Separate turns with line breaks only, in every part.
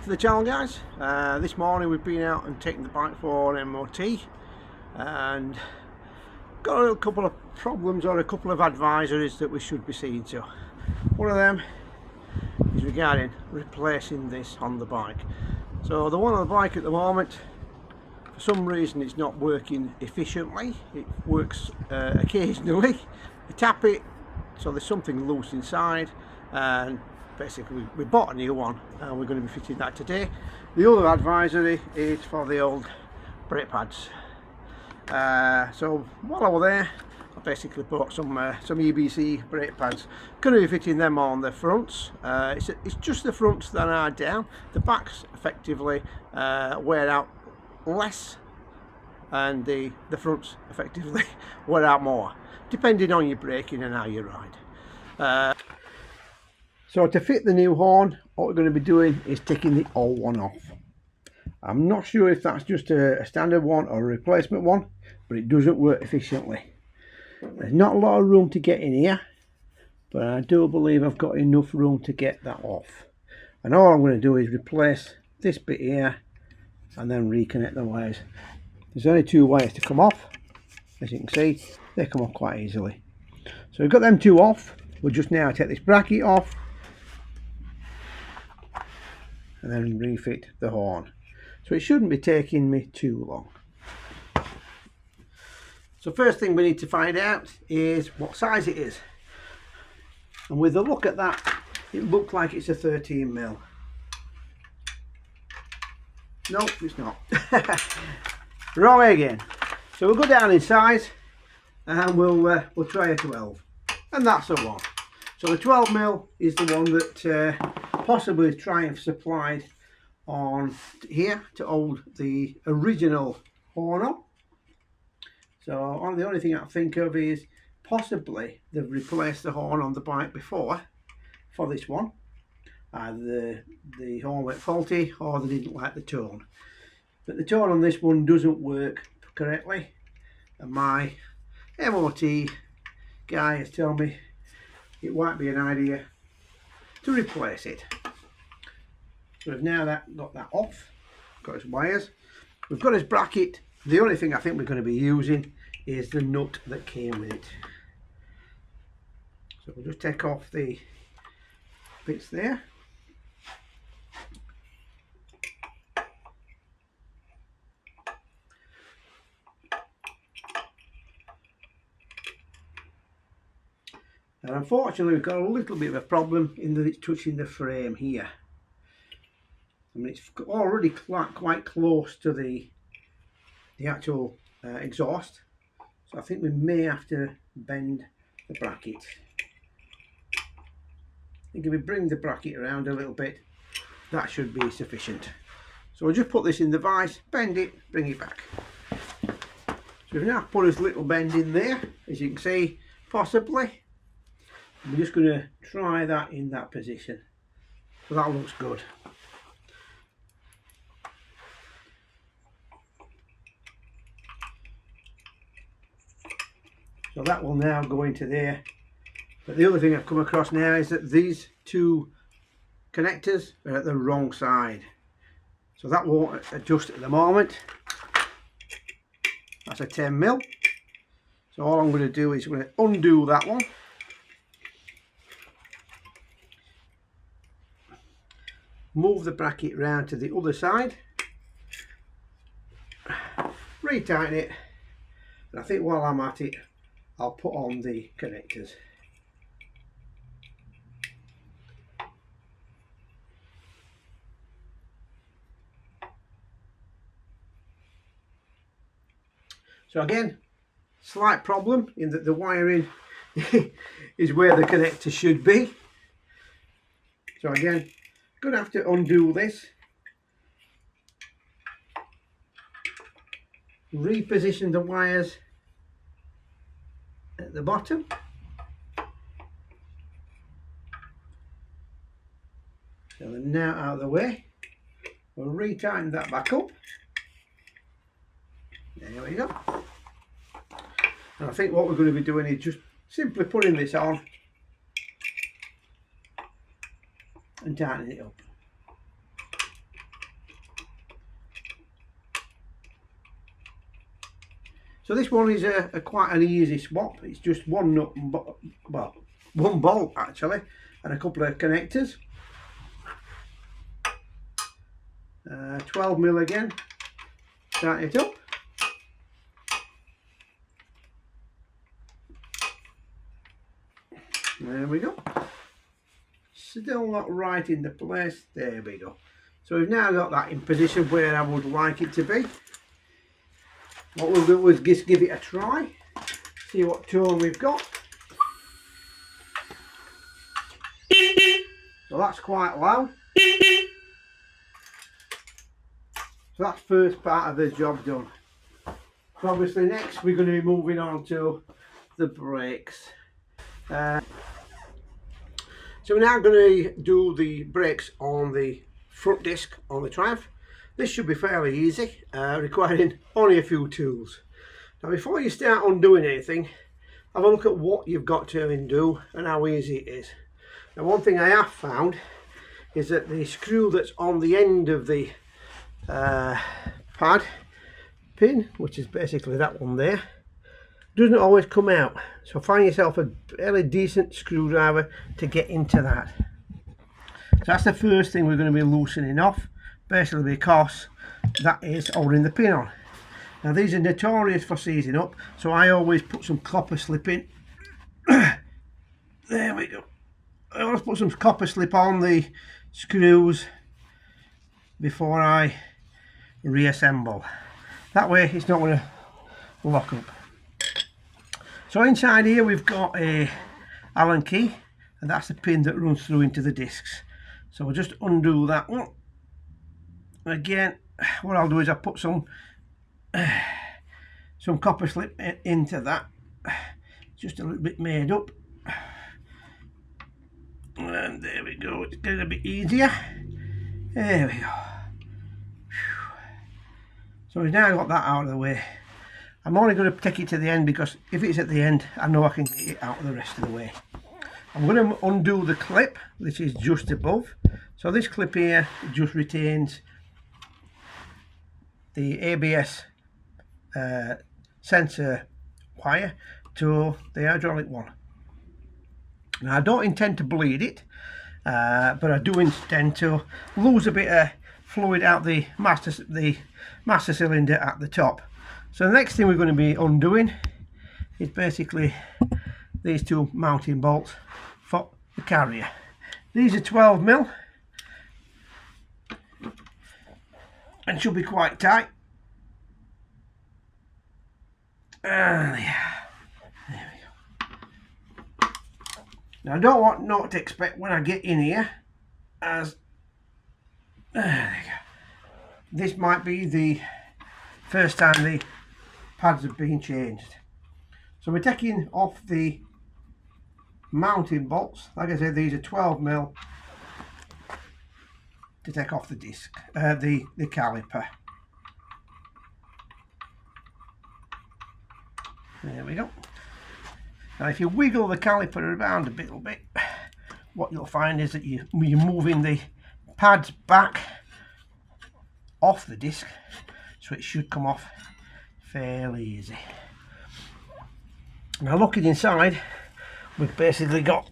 to the channel, guys. This morning we've been out and taken the bike for an MOT and got a couple of problems or a couple of advisories that we should be seeing to. One of them is regarding replacing this on the bike. So the one on the bike at the moment, for some reason it's not working efficiently. It works occasionally. You tap it, so there's something loose inside, and basically we bought a new one and we're going to be fitting that today. The other advisory is for the old brake pads. So while I was there, I basically bought some EBC brake pads. Going to be fitting them on the fronts. It's just the fronts that are down. The backs effectively wear out less, and the fronts effectively wear out more, depending on your braking and how you ride. So to fit the new horn, what we're going to be doing is taking the old one off. I'm not sure if that's just a standard one or a replacement one, but it doesn't work efficiently. There's not a lot of room to get in here, but I do believe I've got enough room to get that off. And all I'm going to do is replace this bit here and then reconnect the wires. There's only two wires to come off. As you can see, they come off quite easily. So we've got them two off. We'll just now take this bracket off and then refit the horn. So it shouldn't be taking me too long. So first thing we need to find out is what size it is. And with a look at that, it looked like it's a 13mm. Nope, it's not. Wrong again. So we'll go down in size and we'll try a 12. And that's the one. So the 12mm is the one that possibly Triumph supplied on here to hold the original horn on. So the only thing I think of is possibly they've replaced the horn on the bike before for this one. Either the horn went faulty or they didn't like the tone. But the tone on this one doesn't work correctly, and my MOT guy has told me it might be an idea to replace it. So we've now got that off, got his wires, we've got his bracket. The only thing I think we're going to be using is the nut that came with it. So we'll just take off the bits there. And unfortunately we've got a little bit of a problem in that it's touching the frame here. I mean, it's already quite close to the actual exhaust, so I think we may have to bend the bracket. I think if we bring the bracket around a little bit, that should be sufficient. So we'll just put this in the vise, bend it, bring it back. So we've now put this little bend in there, as you can see, possibly. We're just going to try that in that position. So that looks good. So that will now go into there. But the other thing I've come across now is that these two connectors are at the wrong side. So that won't adjust at the moment. That's a 10mm. So all I'm going to do is I'm going to undo that one. Move the bracket round to the other side. Retighten it. And I think while I'm at it, I'll put on the connectors. So again, slight problem in that the wiring is where the connector should be. So again, going to have to undo this. Reposition the wires at the bottom. So they're now out of the way. We'll retighten that back up. There we go. And I think what we're going to be doing is just simply putting this on and tightening it up. So this one is a quite an easy swap. It's just one nut, well, one bolt actually, and a couple of connectors. 12mm again. Start it up. There we go. Still not right into place. There we go. So we've now got that in position where I would like it to be. What we'll do is just give it a try. See what tone we've got. So that's quite loud. So that's first part of the job done. So obviously next we're going to be moving on to the brakes. So we're now going to do the brakes on the front disc on the Triumph. This should be fairly easy, requiring only a few tools. Now before you start undoing anything, have a look at what you've got to undo and how easy it is. Now one thing I have found is that the screw that's on the end of the pad pin, which is basically that one there, doesn't always come out. So find yourself a fairly decent screwdriver to get into that. So that's the first thing we're going to be loosening off, basically because that is holding the pin on. Now these are notorious for seizing up, so I always put some copper slip in. There we go. I always put some copper slip on the screws before I reassemble. That way it's not going to lock up. So inside here we've got a Allen key, and that's the pin that runs through into the discs. So we'll just undo that one. Again, what I'll do is I'll put some copper slip into that, just a little bit made up, and there we go. It's getting a bit easier. There we go. So we've now got that out of the way. I'm only going to take it to the end because if it's at the end, I know I can get it out of the rest of the way. I'm going to undo the clip, which is just above. So this clip here just retains the ABS sensor wire to the hydraulic one. Now I don't intend to bleed it, but I do intend to lose a bit of fluid out the master cylinder at the top. So the next thing we're going to be undoing is basically these two mounting bolts for the carrier. These are 12mm and should be quite tight. Yeah. There we go. Now I don't want not to expect when I get in here as there you go. This might be the first time the pads have been changed. So we're taking off the mounting bolts. Like I said, these are 12mm to take off the disc, the caliper. There we go. Now if you wiggle the caliper around a little bit, what you'll find is that you're moving the pads back off the disc, so it should come off fairly easy. Now looking inside, we've basically got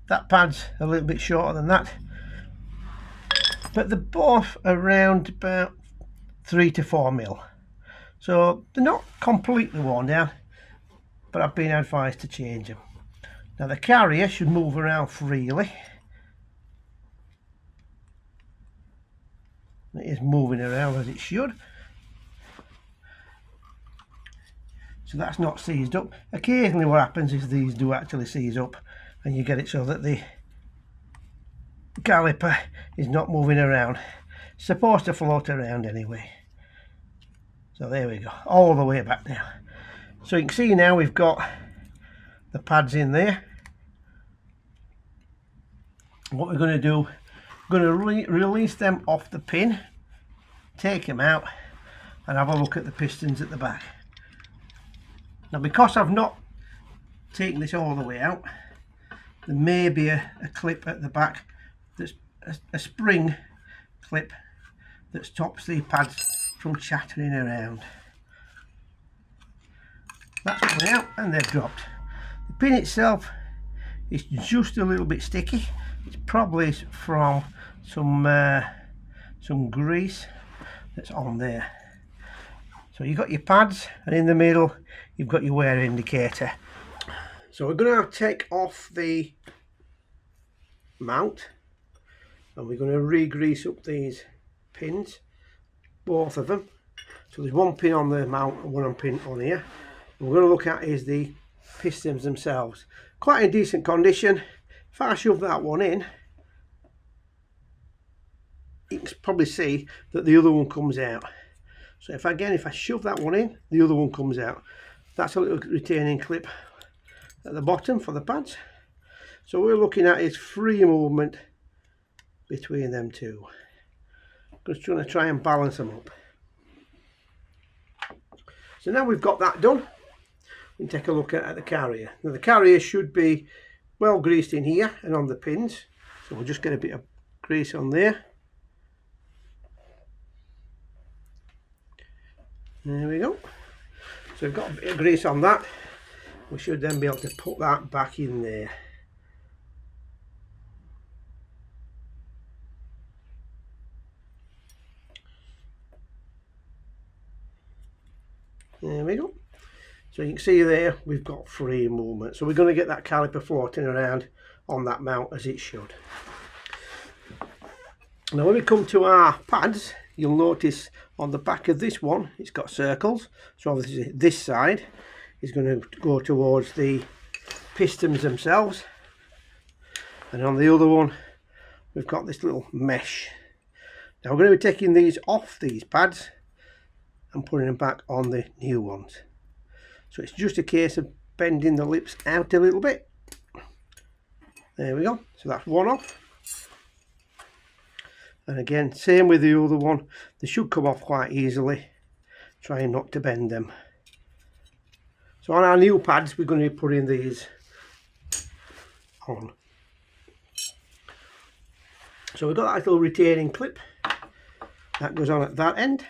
that pad's a little bit shorter than that, but they're both around about 3 to 4mm, so they're not completely worn down, but I've been advised to change them. Now the carrier should move around freely. It is moving around as it should, so that's not seized up. Occasionally what happens is these do actually seize up and you get it so that the caliper is not moving around. It's supposed to float around anyway. So there we go, all the way back now. So you can see now we've got the pads in there. What we're going to do, going to release them off the pin, take them out and have a look at the pistons at the back. Now because I've not taken this all the way out, there may be a clip at the back that's a spring clip that stops the pads from chattering around. That's coming out and they've dropped. The pin itself is just a little bit sticky. It's probably from some grease that's on there. So you've got your pads, and in the middle you've got your wear indicator. So we're going to take off the mount and we're going to re-grease up these pins, both of them. So there's one pin on the mount and one pin on here. And we're going to look at is the pistons themselves. Quite in decent condition. If I shove that one in, you can probably see that the other one comes out. So if I shove that one in, the other one comes out. That's a little retaining clip at the bottom for the pads. So what we're looking at is free movement between them two. Just trying to try and balance them up. So now we've got that done, we can take a look at the carrier. Now the carrier should be well greased in here and on the pins. So we'll just get a bit of grease on there. There we go. So we've got a bit of grease on that. We should then be able to put that back in there. There we go. So you can see there we've got free movement. So we're going to get that caliper floating around on that mount as it should. Now when we come to our pads, you'll notice on the back of this one it's got circles. So obviously this side is going to go towards the pistons themselves, and on the other one we've got this little mesh. Now we're going to be taking these off these pads and putting them back on the new ones. So it's just a case of bending the lips out a little bit. There we go. So that's one off. And again, same with the other one. They should come off quite easily. Trying not to bend them. So on our new pads, we're going to be putting these on. So we've got that little retaining clip. That goes on at that end.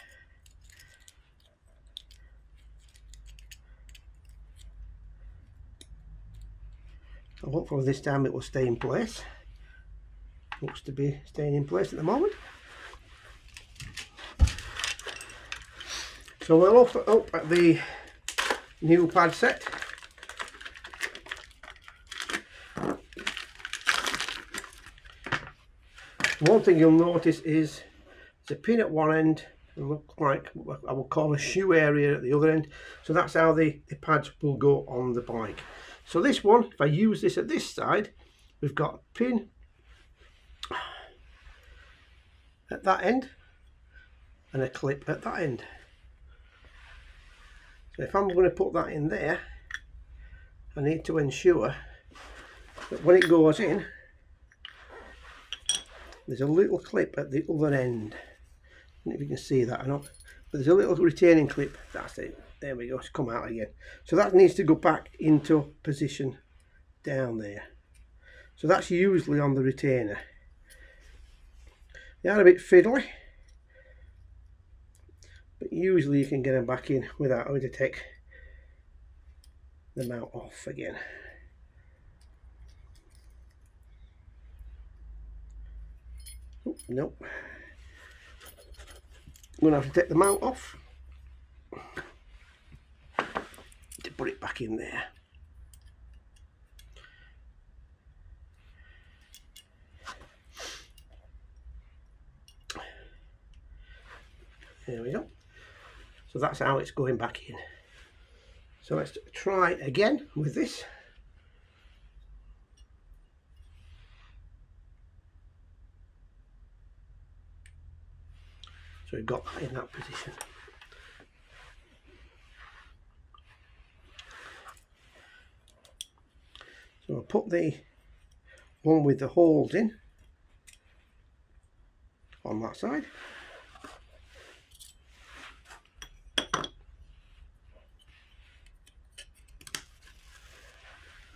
So hopefully this time it will stay in place. Looks to be staying in place at the moment. So we'll look up at the new pad set. One thing you'll notice is there's a pin at one end and look like what I will call a shoe area at the other end. So that's how the pads will go on the bike. So this one, if I use this at this side, we've got a pin at that end and a clip at that end. So if I'm going to put that in there, I need to ensure that when it goes in, there's a little clip at the other end. I don't know if you can see that or not, but there's a little retaining clip. That's it. There we go. It's come out again. So that needs to go back into position down there. So that's usually on the retainer. They are a bit fiddly, but usually you can get them back in without having to take the mount off again. Oh, nope. I'm going to have to take the mount off to put it back in there. There we go. So that's how it's going back in. So let's try again with this. So we've got that in that position. So I'll put the one with the holes in on that side.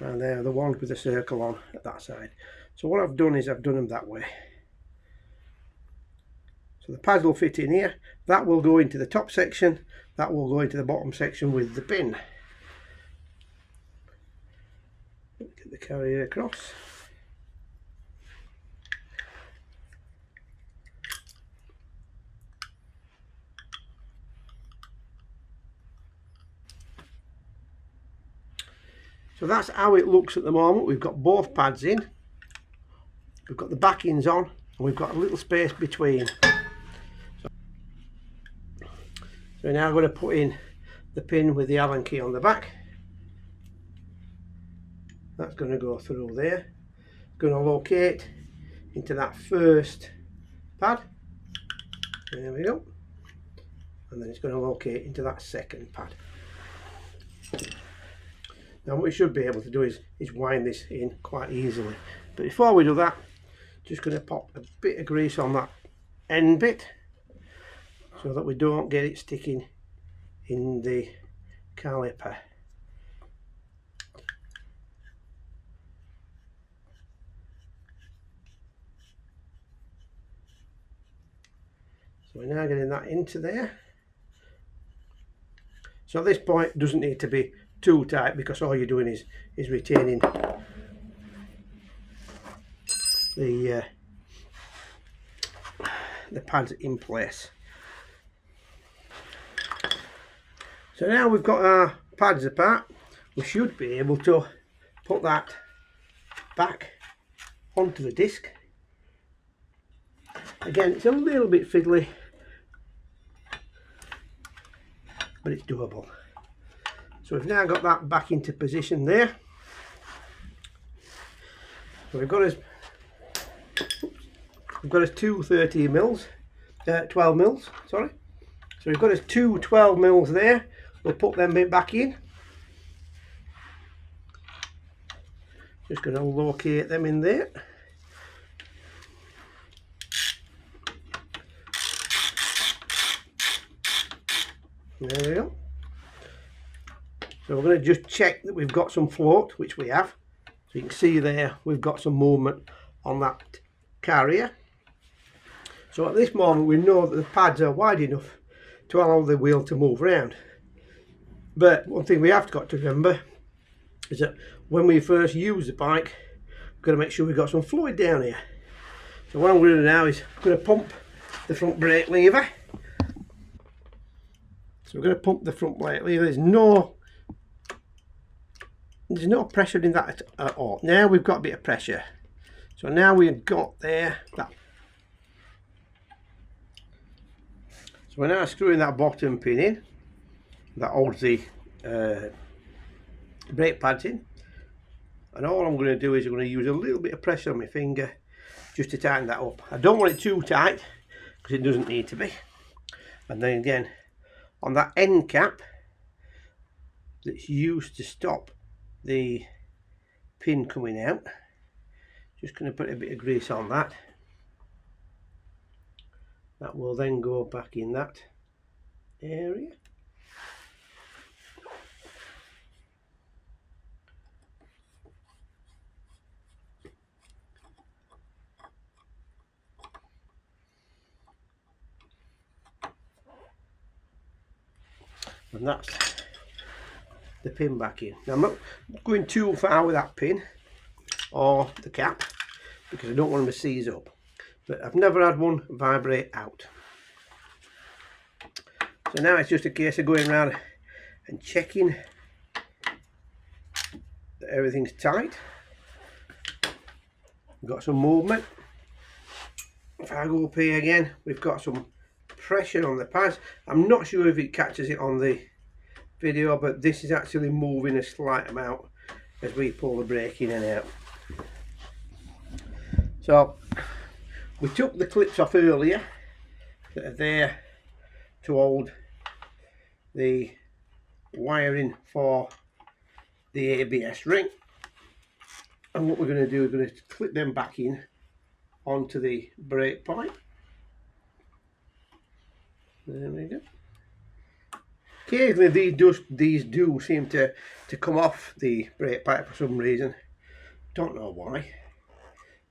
And they're the ones with the circle on at that side. So what I've done is I've done them that way. So the pads will fit in here. That will go into the top section. That will go into the bottom section with the pin. Get the carrier across. So that's how it looks at the moment. We've got both pads in. We've got the backings on, and we've got a little space between. So we're now going to put in the pin with the Allen key on the back. That's going to go through there. Going to locate into that first pad. There we go. And then it's going to locate into that second pad. Now what we should be able to do is wind this in quite easily. But before we do that, just going to pop a bit of grease on that end bit so that we don't get it sticking in the caliper. So we're now getting that into there. So at this point it doesn't need to be too tight, because all you're doing is retaining the pads in place. So now we've got our pads apart, we should be able to put that back onto the disc. Again, it's a little bit fiddly, but it's doable. So we've now got that back into position there. So we've got us two 13 mils, 12 mils, sorry. So we've got us two 12 mils there. We'll put them back in. Just going to locate them in there. There we go. So we're going to just check that we've got some float, which we have. So you can see there we've got some movement on that carrier. So at this moment we know that the pads are wide enough to allow the wheel to move around. But one thing we have got to remember is that when we first use the bike, we've got to make sure we've got some fluid down here. So what I'm going to do now is I'm going to pump the front brake lever. So we're going to pump the front brake lever. There's no pressure in that at all. Now we've got a bit of pressure. So now we've got there that. So we're now screwing that bottom pin in. That holds the brake pads in. And all I'm going to do is I'm going to use a little bit of pressure on my finger just to tighten that up. I don't want it too tight because it doesn't need to be. And then again, on that end cap that's used to stop the pin coming out, just going to put a bit of grease on that. That will then go back in that area. And that's the pin back in. Now I'm not going too far with that pin or the cap because I don't want them to seize up, but I've never had one vibrate out. So now it's just a case of going around and checking that everything's tight. We've got some movement. If I go up here again, we've got some pressure on the pads. I'm not sure if it catches it on the video, but this is actually moving a slight amount as we pull the brake in and out. So we took the clips off earlier that are there to hold the wiring for the ABS ring, and what we're going to do is we're going to clip them back in onto the brake pipe. There we go. Occasionally these do seem to come off the brake pipe for some reason. Don't know why,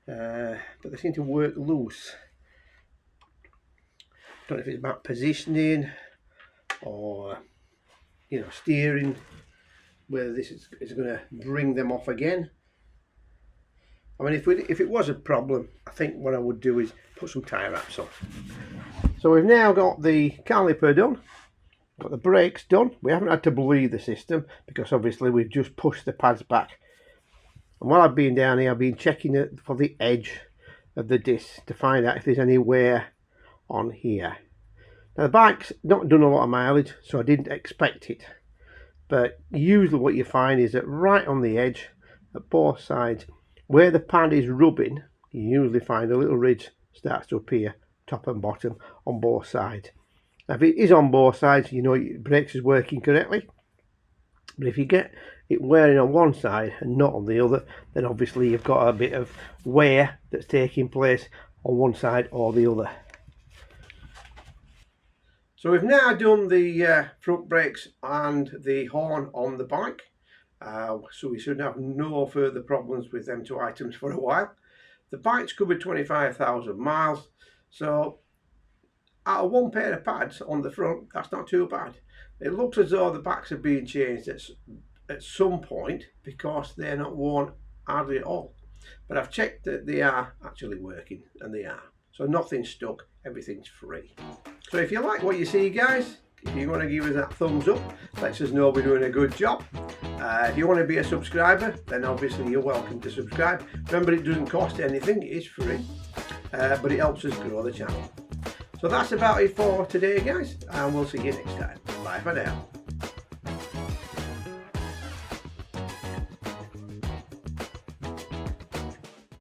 but they seem to work loose. don't know if it's about positioning or, you know, steering, whether this is going to bring them off again. I mean, if it was a problem, I think what I would do is put some tyre wraps on. So we've now got the caliper done, got the brakes done. We haven't had to bleed the system because obviously we've just pushed the pads back. And while I've been down here, I've been checking it for the edge of the disc to find out if there's any wear on here. Now the bike's not done a lot of mileage, so I didn't expect it. But usually what you find is that right on the edge, at both sides, where the pad is rubbing, you usually find a little ridge starts to appear, top and bottom, on both sides. Now if it is on both sides, you know your brakes is working correctly. But if you get it wearing on one side and not on the other, then obviously you've got a bit of wear that's taking place on one side or the other. So we've now done the front brakes and the horn on the bike. So we should have no further problems with them two items for a while. The bike's covered 25,000 miles, so out of one pair of pads on the front, that's not too bad. It looks as though the backs are being changed at some point because they're not worn hardly at all. But I've checked that they are actually working, and they are. So nothing's stuck, everything's free. So if you like what you see, guys, if you want to give us that thumbs up, lets us know we're doing a good job. If you want to be a subscriber, then obviously you're welcome to subscribe. Remember, it doesn't cost anything, it is free, but it helps us grow the channel. So that's about it for today, guys, and we'll see you next time. Bye for now.